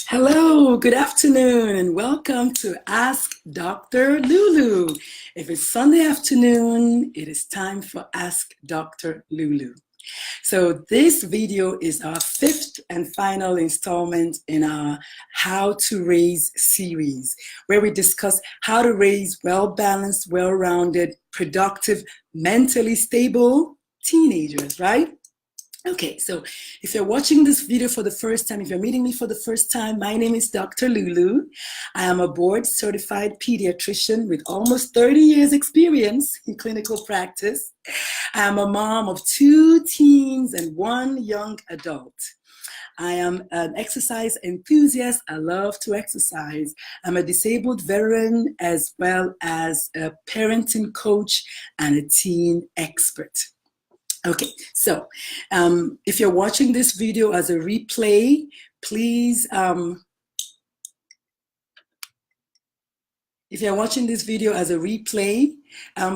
Hello, good afternoon, and welcome to Ask Dr. Lulu. If it's Sunday afternoon, it is time for Ask Dr. Lulu. So this video is our fifth and final installment in our How to Raise series, where we discuss how to raise well-balanced, well-rounded, productive, mentally stable teenagers, right? Okay, so if you're watching this video for the first time, if you're meeting me for the first time, my name is Dr. Lulu. I am a board-certified pediatrician with almost 30 years experience in clinical practice. I am a mom of 2 teens and 1 young adult. I am an exercise enthusiast. I love to exercise. I'm a disabled veteran as well as a parenting coach and a teen expert. Okay, so if you're watching this video as a replay, please,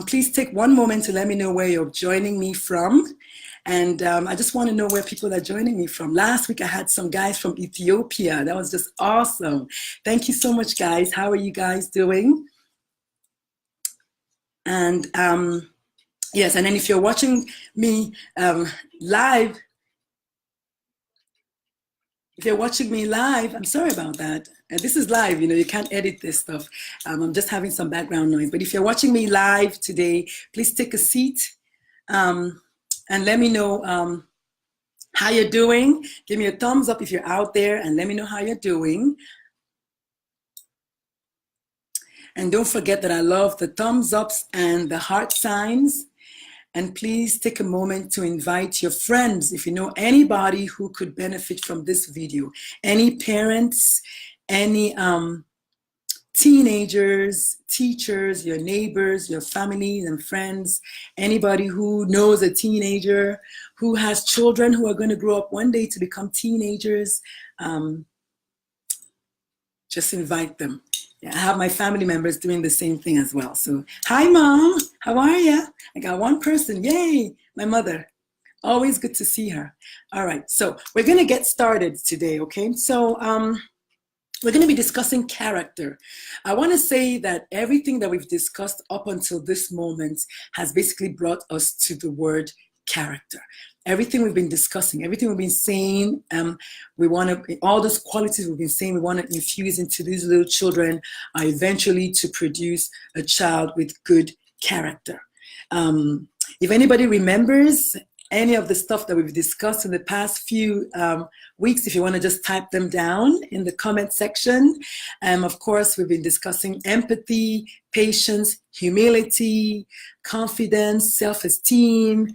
please take one moment to let me know where you're joining me from. And I just want to know where people are joining me from. Last week, I had some guys from Ethiopia. That was just awesome. Thank you so much, guys. How are you guys doing? And yes, and then if you're watching me live, I'm sorry about that. This is live, you can't edit this stuff. I'm just having some background noise. But if you're watching me live today, please take a seat and let me know how you're doing. Give me a thumbs up if you're out there and let me know how you're doing. And don't forget that I love the thumbs ups and the heart signs. And please take a moment to invite your friends if you know anybody who could benefit from this video. Any parents, any teenagers, teachers, your neighbors, your family and friends, anybody who knows a teenager, who has children who are going to grow up one day to become teenagers, just invite them. Yeah, I have my family members doing the same thing as well. So, hi, Mom. How are you? I got one person. Yay, my mother. Always good to see her. All right, so we're going to get started today, okay? So we're going to be discussing character. I want to say that everything that we've discussed up until this moment has basically brought us to the word character. Everything we've been discussing, everything we've been saying, we want to, all those qualities we've been saying, we want to infuse into these little children eventually to produce a child with good character. If anybody remembers any of the stuff that we've discussed in the past few weeks, if you want to just type them down in the comment section. Of course, we've been discussing empathy, patience, humility, confidence, self-esteem,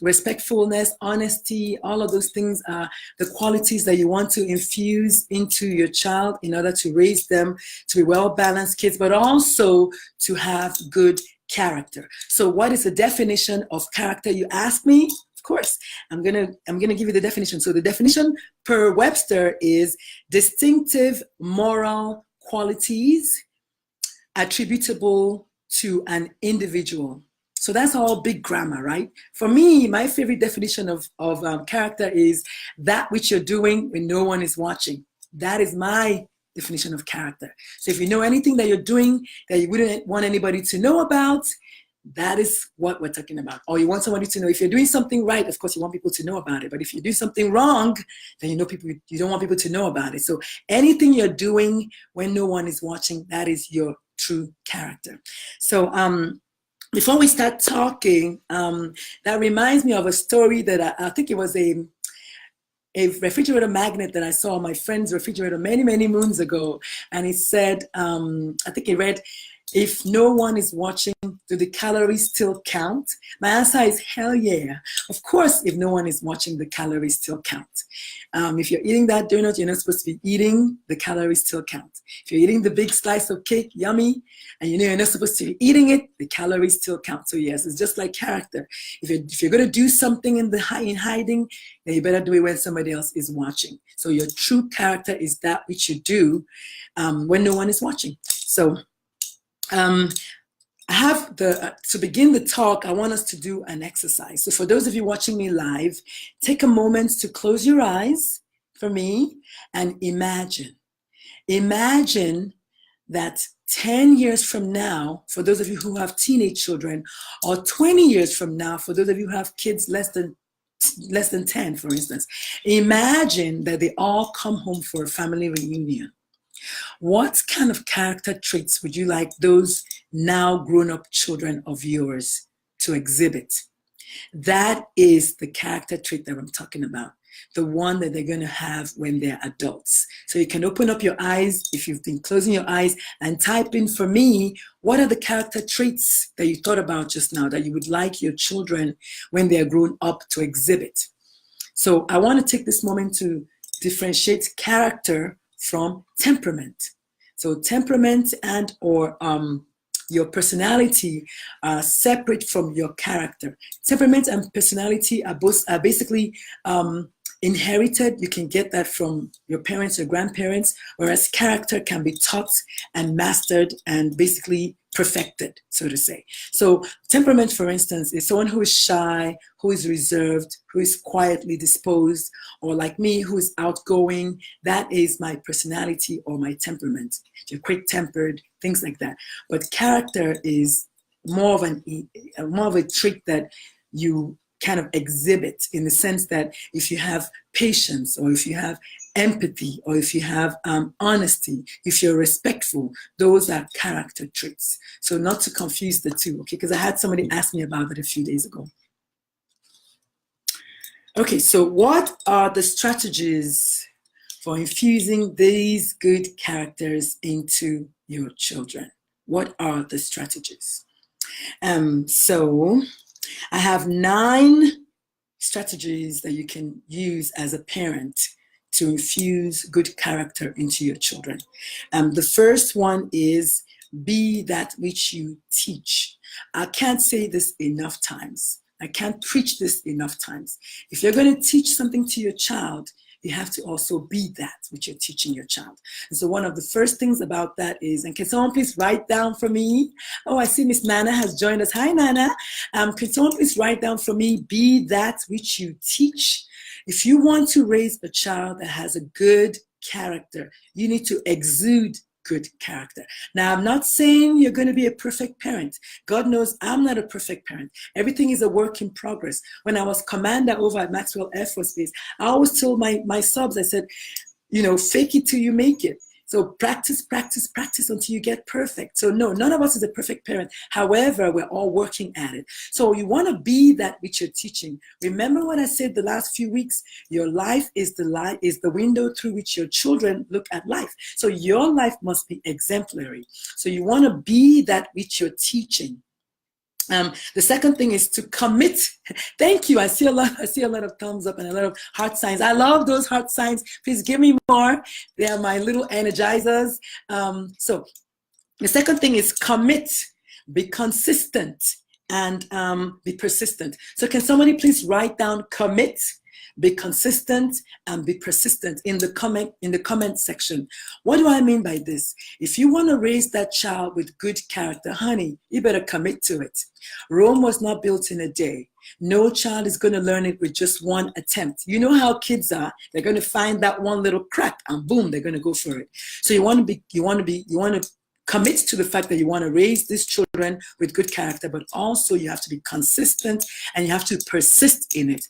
respectfulness, honesty. All of those things are the qualities that you want to infuse into your child in order to raise them to be well-balanced kids, but also to have good character. So what is the definition of character, you ask me? Of course, I'm gonna give you the definition. So the definition per Webster is distinctive moral qualities attributable to an individual. So that's all big grammar, right? For me, my favorite definition of character is that which you're doing when no one is watching. That is my definition of character. So if you know anything that you're doing that you wouldn't want anybody to know about, that is what we're talking about. Or you want somebody to know. If you're doing something right, of course you want people to know about it. But if you do something wrong, then you don't want people to know about it. So anything you're doing when no one is watching, that is your true character. So before we start talking, that reminds me of a story that I think it was a refrigerator magnet that I saw on my friend's refrigerator many, many moons ago. And it said, I think it read, if no one is watching, do the calories still count? My answer is hell yeah. Of course, if no one is watching, the calories still count. If you're eating that donut, you're not supposed to be eating, the calories still count. If you're eating the big slice of cake, yummy, and you know you're not supposed to be eating it, the calories still count. So yes, it's just like character. If you're going to do something in hiding, then you better do it when somebody else is watching. So your true character is that which you do when no one is watching. So I have to begin the talk, I want us to do an exercise. So for those of you watching me live, take a moment to close your eyes for me and imagine. Imagine that 10 years from now, for those of you who have teenage children, or 20 years from now, for those of you who have kids less than 10, for instance, imagine that they all come home for a family reunion. What kind of character traits would you like those now grown-up children of yours to exhibit? That is the character trait that I'm talking about, the one that they're going to have when they're adults. So you can open up your eyes, if you've been closing your eyes, and type in for me, what are the character traits that you thought about just now that you would like your children when they're grown up to exhibit? So I want to take this moment to differentiate character from temperament. So temperament and or your personality are separate from your character. Temperament and personality are basically inherited. You can get that from your parents or grandparents, whereas character can be taught and mastered and basically perfected, so to say. So temperament, for instance, is someone who is shy, who is reserved, who is quietly disposed, or like me, who is outgoing. That is my personality or my temperament. You're quick-tempered, things like that. But character is more of a trait that you kind of exhibit, in the sense that if you have patience, or if you have empathy, or if you have honesty, if you're respectful, those are character traits. So not to confuse the two, okay? Because I had somebody ask me about it a few days ago. Okay, so what are the strategies for infusing these good characters into your children? What are the strategies? So I have 9 strategies that you can use as a parent to infuse good character into your children. The first one is be that which you teach. I can't say this enough times. I can't preach this enough times. If you're going to teach something to your child, you have to also be that which you're teaching your child. And so one of the first things about that is, and can someone please write down for me? Oh, I see Miss Nana has joined us. Hi, Nana. Can someone please write down for me, be that which you teach? If you want to raise a child that has a good character, you need to exude good character. Now, I'm not saying you're going to be a perfect parent. God knows I'm not a perfect parent. Everything is a work in progress. When I was commander over at Maxwell Air Force Base, I always told my subs, I said, you know, fake it till you make it. So practice, practice, practice until you get perfect. So no, none of us is a perfect parent. However, we're all working at it. So you want to be that which you're teaching. Remember what I said the last few weeks? Your life is the window through which your children look at life. So your life must be exemplary. So you want to be that which you're teaching. The second thing is to commit. Thank you. I see a lot of thumbs up and a lot of heart signs. I love those heart signs. Please give me more. They are my little energizers. So the second thing is commit, be consistent, and be persistent. So can somebody please write down commit, be consistent, and be persistent in the comment section. What do I mean by this? If you want to raise that child with good character, honey, you better commit to it. Rome was not built in a day. No child is going to learn it with just one attempt. You know how kids are. They're going to find that one little crack and boom, they're going to go for it. So you want to commit to the fact that you want to raise these children with good character, but also you have to be consistent and you have to persist in it.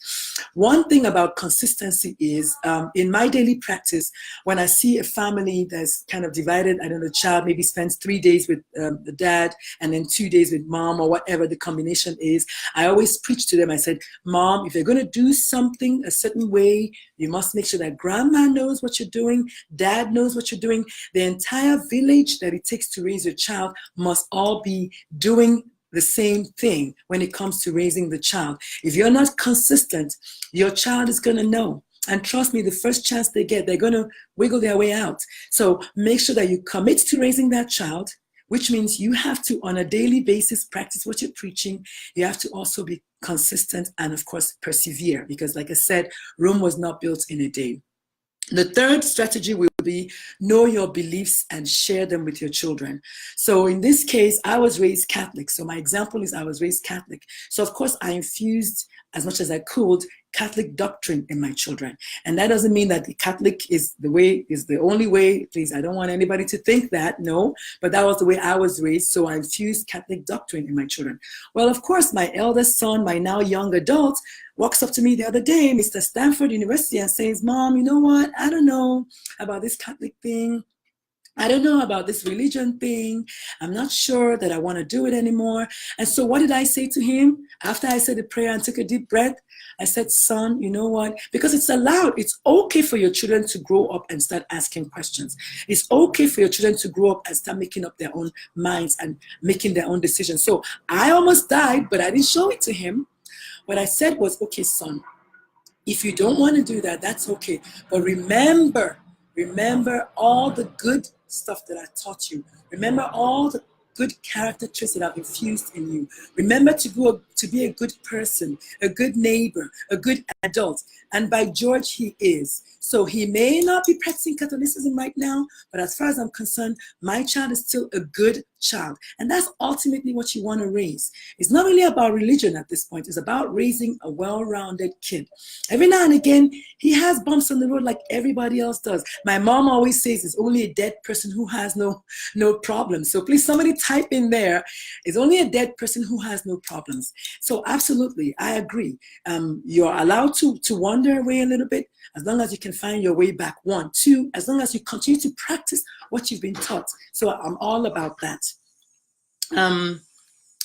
One thing about consistency is, in my daily practice, when I see a family that's kind of divided, I don't know, the child maybe spends 3 days with the dad and then 2 days with mom, or whatever the combination is, I always preach to them. I said, Mom, if you're going to do something a certain way, you must make sure that grandma knows what you're doing, dad knows what you're doing. The entire village that it takes to raise your child must all be doing the same thing when it comes to raising the child. If you're not consistent, your child is going to know. And trust me, the first chance they get, they're going to wiggle their way out. So make sure that you commit to raising that child, which means you have to, on a daily basis, practice what you're preaching. You have to also be consistent and, of course, persevere. Because like I said, Rome was not built in a day. The third strategy will be know your beliefs and share them with your children. So in this case, I was raised Catholic. So my example is I was raised Catholic. So of course I infused as much as I could Catholic doctrine in my children. And that doesn't mean that the Catholic is the only way. Please, I don't want anybody to think that, no, but that was the way I was raised. So I infused Catholic doctrine in my children. Well, of course, my eldest son, my now young adult, walks up to me the other day, Mr. Stanford University, and says, Mom, you know what? I don't know about this Catholic thing. I don't know about this religion thing. I'm not sure that I want to do it anymore. And so what did I say to him? After I said the prayer and took a deep breath, I said, son, you know what? Because it's allowed. It's okay for your children to grow up and start asking questions. It's okay for your children to grow up and start making up their own minds and making their own decisions. So I almost died, but I didn't show it to him. What I said was, okay, son, if you don't want to do that, that's okay. But remember all the good stuff that I taught you. Remember all the good character traits that I've infused in you. Remember to be a good person, a good neighbor, a good adult. And by George, he is. So he may not be practicing Catholicism right now, but as far as I'm concerned, my child is still a good child. And that's ultimately what you want to raise. It's not really about religion at this point. It's about raising a well-rounded kid. Every now and again, he has bumps on the road like everybody else does. My mom always says it's only a dead person who has no problems. So please, somebody type in there, it's only a dead person who has no problems. So absolutely, I agree. You're allowed to wander away a little bit, as long as you can find your way back. 1, 2, as long as you continue to practice what you've been taught. So I'm all about that.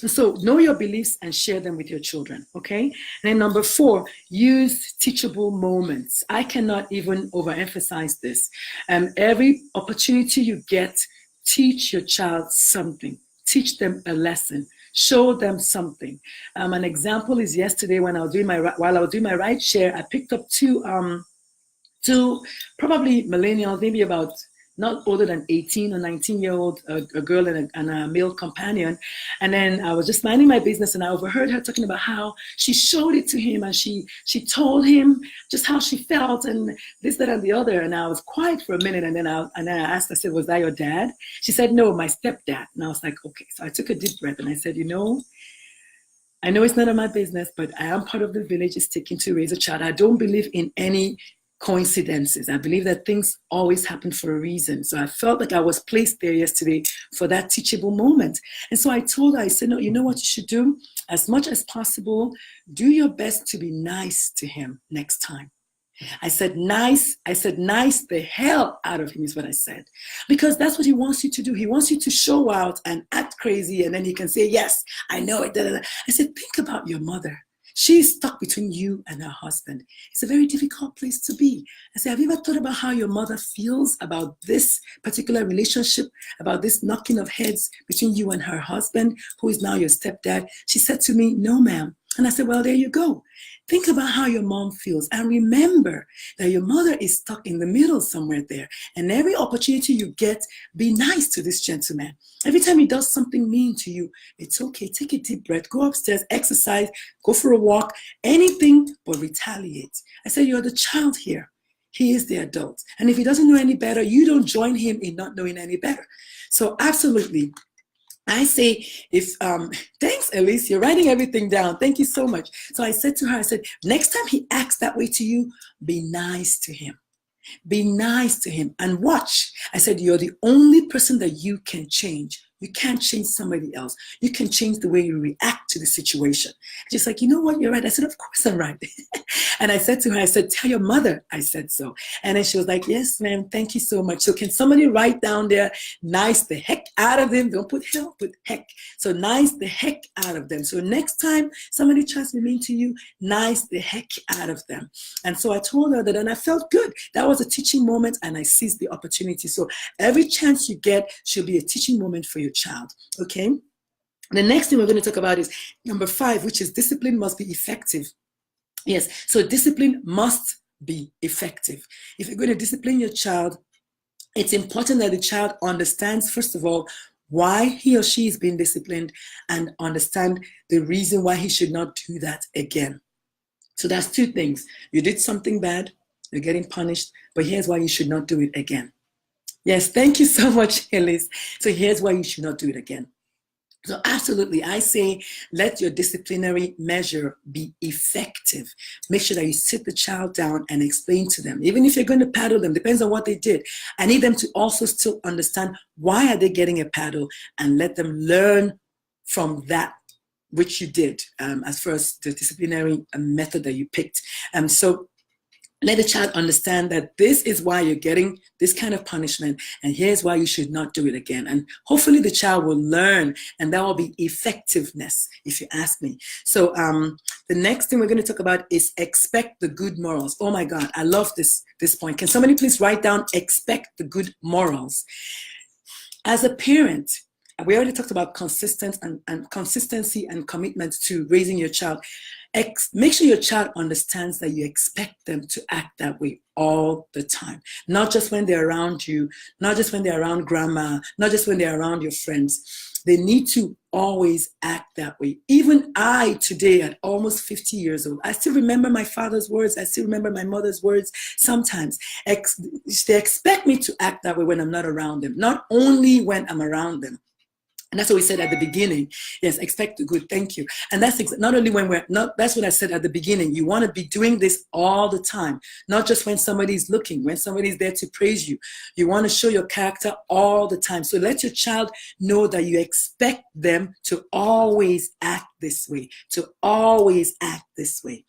So know your beliefs and share them with your children, okay? And then number 4, use teachable moments. I cannot even overemphasize this. Every opportunity you get, teach your child something. Teach them a lesson. Show them something. An example is yesterday when while I was doing my ride share, I picked up two probably millennials, maybe about not older than 18 or 19-year-old, a girl and a male companion. And then I was just minding my business and I overheard her talking about how she showed it to him and she told him just how she felt and this, that, and the other. And I was quiet for a minute and then I asked, I said, was that your dad? She said, no, my stepdad. And I was like, okay. So I took a deep breath and I said, I know it's none of my business, but I am part of the village it's taken to raise a child. I don't believe in any coincidences. I believe that things always happen for a reason. So I felt like I was placed there yesterday for that teachable moment. And so I told her, I said, no, you know what you should do? As much as possible, do your best to be nice to him next time. I said nice the hell out of him is what I said. Because that's what he wants you to do. He wants you to show out and act crazy and then he can say, yes, I know it. Da, da, da. I said, think about your mother. She's stuck between you and her husband. It's a very difficult place to be. I said, have you ever thought about how your mother feels about this particular relationship, about this knocking of heads between you and her husband, who is now your stepdad? She said to me, no, ma'am. And I said, well, there you go. Think about how your mom feels and remember that your mother is stuck in the middle somewhere there. And every opportunity you get, be nice to this gentleman. Every time he does something mean to you, it's okay. Take a deep breath, go upstairs, exercise, go for a walk, anything but retaliate. I said, you're the child here. He is the adult. And if he doesn't know any better, you don't join him in not knowing any better. So absolutely. I say, thanks, Elise, you're writing everything down. Thank you so much. So I said to her, I said, next time he acts that way to you, be nice to him. Be nice to him and watch. I said, you're the only person that you can change. You can't change somebody else. You can change the way you react to the situation. She's like, you know what? You're right. I said, of course I'm right. And I said to her, I said, tell your mother I said so. And then she was like, yes, ma'am. Thank you so much. So can somebody write down there, nice the heck out of them? Don't put hell, put heck. So nice the heck out of them. So next time somebody tries to be mean to you, nice the heck out of them. And so I told her that and I felt good. That was a teaching moment and I seized the opportunity. So every chance you get should be a teaching moment for your child. Okay. The next thing we're going to talk about is number 5, which is discipline must be effective. Yes. So discipline must be effective. If you're going to discipline your child, it's important that the child understands, first of all, why he or she is being disciplined and understand the reason why he should not do that again. So that's 2 things. You did something bad, you're getting punished, but here's why you should not do it again. Yes, thank you so much, Elise. So here's why you should not do it again. So absolutely, I say let your disciplinary measure be effective. Make sure that you sit the child down and explain to them. Even if you're going to paddle them, depends on what they did. I need them to also still understand why are they getting a paddle, and let them learn from that which you did, as far as the disciplinary method that you picked. So let the child understand that this is why you're getting this kind of punishment, and here's why you should not do it again. And hopefully the child will learn, and that will be effectiveness, if you ask me. So the next thing we're going to talk about is expect the good morals. Oh my God, I love this point. Can somebody please write down expect the good morals? As a parent, we already talked about consistency and commitment to raising your child. Make sure your child understands that you expect them to act that way all the time. Not just when they're around you, not just when they're around grandma, not just when they're around your friends. They need to always act that way. Even I today, at almost 50 years old, I still remember my father's words. I still remember my mother's words. Sometimes they expect me to act that way when I'm not around them, not only when I'm around them. And that's what we said at the beginning. Yes, expect the good. Thank you. And that's not only when we're not, that's what I said at the beginning. You want to be doing this all the time, not just when somebody's looking, when somebody's there to praise you. You want to show your character all the time. So let your child know that you expect them to always act this way, to always act this way.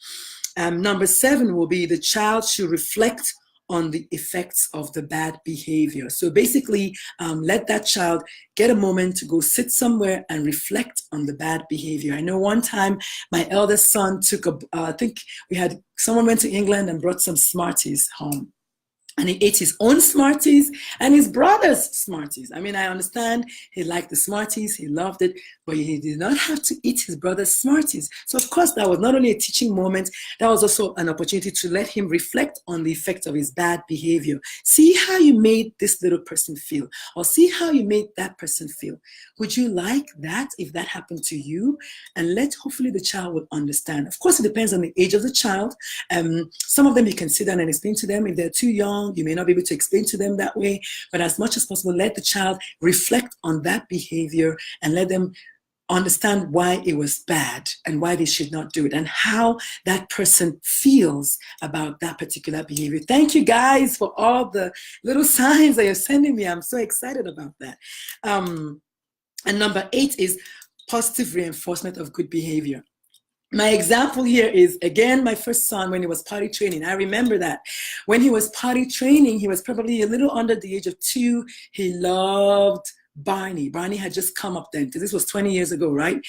Number 7 will be the child should reflect on the effects of the bad behavior. So basically, let that child get a moment to go sit somewhere and reflect on the bad behavior. I know one time my eldest son took I think someone went to England and brought some Smarties home. And he ate his own Smarties and his brother's Smarties. I mean, I understand he liked the Smarties, he loved it, but he did not have to eat his brother's Smarties. So of course, that was not only a teaching moment, that was also an opportunity to let him reflect on the effects of his bad behavior. See how you made this little person feel, or see how you made that person feel. Would you like that if that happened to you? And hopefully the child will understand. Of course, it depends on the age of the child. Some of them you can sit down and explain to them. If they're too young, you may not be able to explain to them that way, but as much as possible, let the child reflect on that behavior and let them understand why it was bad and why they should not do it and how that person feels about that particular behavior. Thank you guys for all the little signs that you're sending me. I'm so excited about that. And number 8 is positive reinforcement of good behavior. My example here is, again, my first son when he was potty training. I remember that. When he was potty training, he was probably a little under the age of 2. He loved Barney. Barney had just come up then, because this was 20 years ago, right?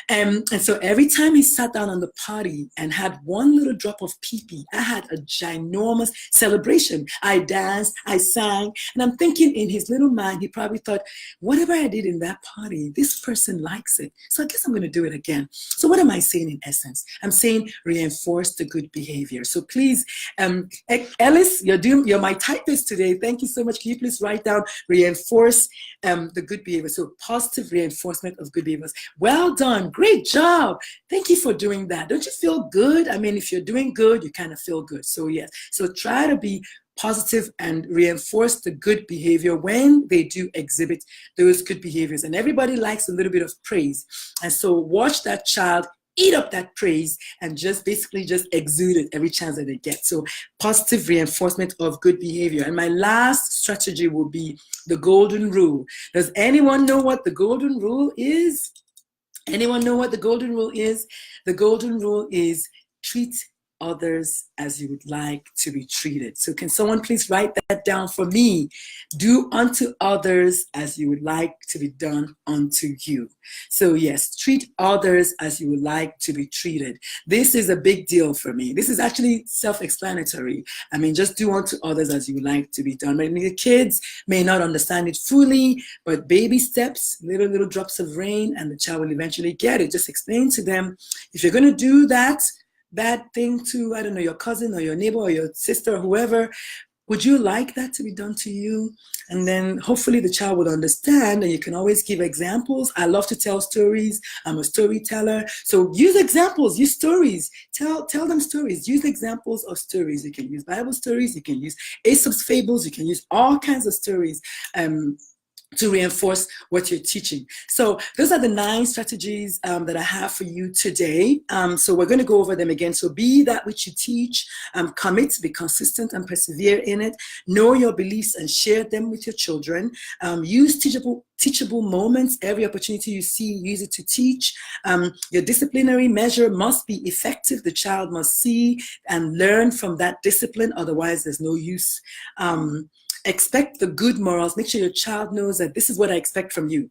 And so every time he sat down on the potty and had one little drop of pee-pee, I had a ginormous celebration. I danced, I sang, and I'm thinking in his little mind, he probably thought, whatever I did in that potty, this person likes it. So I guess I'm going to do it again. So what am I saying in essence? I'm saying reinforce the good behavior. So please, Ellis, you're my typist today. Thank you so much. Can you please write down reinforce the good behavior? So positive reinforcement of good behaviors. Well done. Great job. Thank you for doing that. Don't you feel good? I mean, if you're doing good, you kind of feel good. So yes. So try to be positive and reinforce the good behavior when they do exhibit those good behaviors. And everybody likes a little bit of praise. And so watch that child eat up that praise and just basically just exude it every chance that they get. So positive reinforcement of good behavior. And my last strategy will be the golden rule. Does anyone know what the golden rule is? Anyone know what the golden rule is? The golden rule is treat others as you would like to be treated. So can someone please write that down for me? Do unto others as you would like to be done unto you. So yes, treat others as you would like to be treated. This is a big deal for me. This is actually self-explanatory. I mean, just do unto others as you would like to be done. I mean, the kids may not understand it fully, but baby steps, little drops of rain, and the child will eventually get it. Just explain to them, if you're going to do that bad thing to, I don't know, your cousin or your neighbor or your sister or whoever, would you like that to be done to you? And then hopefully the child would understand, and you can always give examples. I love to tell stories. I'm a storyteller. So use examples, use stories. Tell them stories. Use examples of stories. You can use Bible stories. You can use Aesop's fables. You can use all kinds of stories. to reinforce what you're teaching. So those are the 9 strategies that I have for you today. So we're going to go over them again. So be that which you teach, commit, be consistent and persevere in it. Know your beliefs and share them with your children. Use teachable moments. Every opportunity you see, use it to teach. Your disciplinary measure must be effective. The child must see and learn from that discipline. Otherwise, there's no use. Expect the good morals. Make sure your child knows that this is what I expect from you.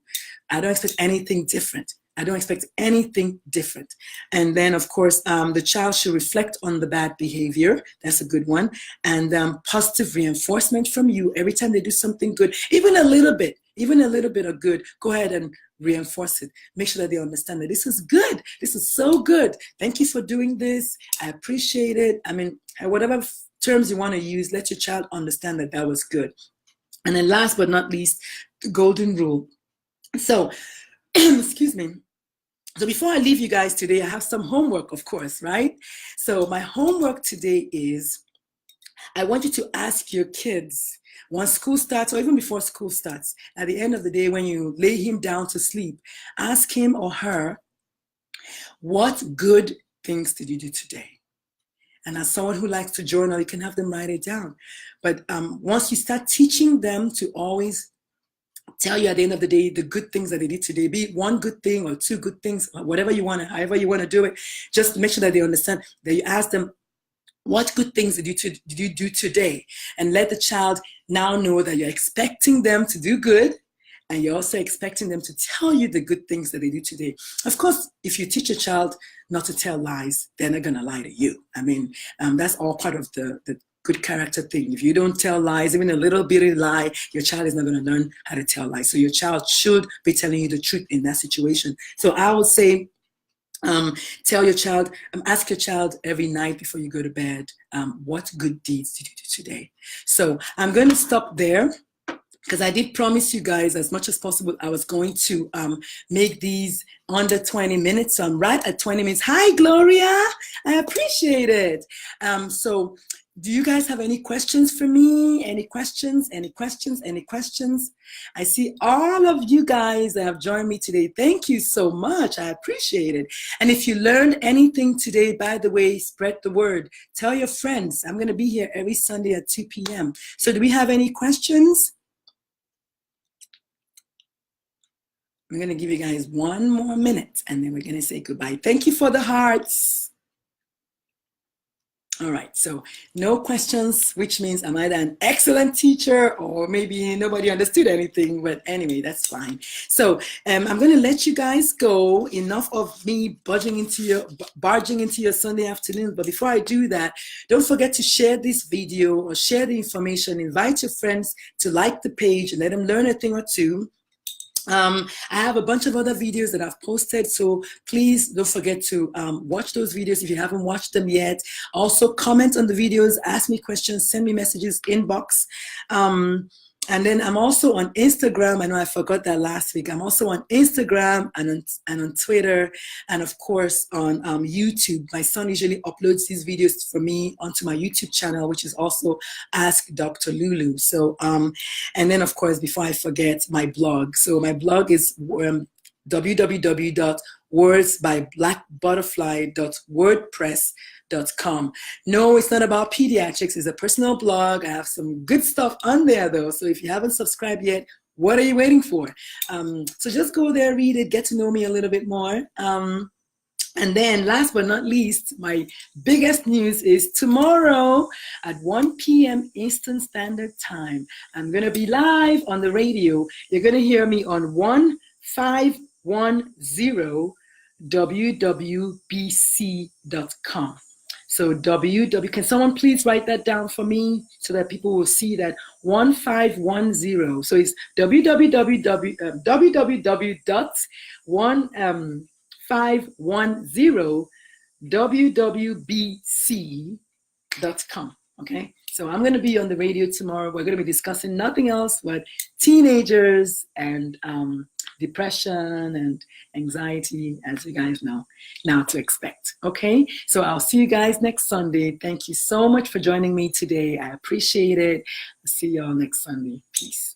I don't expect anything different. I don't expect anything different. And then, of course, the child should reflect on the bad behavior. That's a good one. And positive reinforcement from you. Every time they do something good, even a little bit of good, go ahead and reinforce it. Make sure that they understand that this is good. This is so good. Thank you for doing this. I appreciate it. I mean, whatever terms you want to use, let your child understand that that was good. And then last but not least, the golden rule. So, excuse me. So before I leave you guys today, I have some homework, of course, right? So my homework today is, I want you to ask your kids, once school starts or even before school starts, at the end of the day when you lay him down to sleep, ask him or her, what good things did you do today? And as someone who likes to journal, you can have them write it down. But once you start teaching them to always tell you at the end of the day the good things that they did today, be it one good thing or 2 good things, or whatever you want to, however you want to do it, just make sure that they understand that you ask them, what good things did you do today? And let the child now know that you're expecting them to do good, and you're also expecting them to tell you the good things that they do today. Of course, if you teach a child not to tell lies, they're not going to lie to you. I mean, that's all part of the good character thing. If you don't tell lies, even a little bitty lie, your child is not going to learn how to tell lies. So your child should be telling you the truth in that situation. So I would say, tell your child, ask your child every night before you go to bed, what good deeds did you do today? So I'm going to stop there, because I did promise you guys as much as possible I was going to make these under 20 minutes. So I'm right at 20 minutes. Hi, Gloria. I appreciate it. So do you guys have any questions for me? Any questions? Any questions? Any questions? I see all of you guys that have joined me today. Thank you so much. I appreciate it. And if you learned anything today, by the way, spread the word. Tell your friends. I'm going to be here every Sunday at 2 p.m. So do we have any questions? I'm going to give you guys 1 more minute and then we're going to say goodbye. Thank you for the hearts. All right, so no questions, which means I'm either an excellent teacher or maybe nobody understood anything, but anyway, that's fine. So I'm going to let you guys go. Enough of me barging into your Sunday afternoon. But before I do that, don't forget to share this video or share the information. Invite your friends to like the page and let them learn a thing or two. I have a bunch of other videos that I've posted, so please don't forget to watch those videos if you haven't watched them yet. Also, comment on the videos, ask me questions, send me messages, inbox. And then I'm also on Instagram. I know I forgot that last week. I'm also on Instagram and on Twitter, and of course on YouTube. My son usually uploads these videos for me onto my YouTube channel, which is also Ask Dr. Lulu. So, and then of course, before I forget, my blog. So my blog is wordsbyblackbutterfly.wordpress.com. No, it's not about pediatrics. It's a personal blog. I have some good stuff on there though. So if you haven't subscribed yet, what are you waiting for? So just go there, read it, get to know me a little bit more. And then last but not least, my biggest news is tomorrow at 1 p.m. Eastern Standard Time, I'm going to be live on the radio. You're going to hear me on 1510 wwbc.com. So can someone please write that down for me so that people will see that 1510. So it's www.151wwbc.com. Okay, so I'm going to be on the radio tomorrow. We're going to be discussing nothing else but teenagers and depression and anxiety, as you guys know now to expect. Okay, so I'll see you guys next Sunday. Thank you so much for joining me today. I appreciate it. I'll see you all next Sunday. Peace.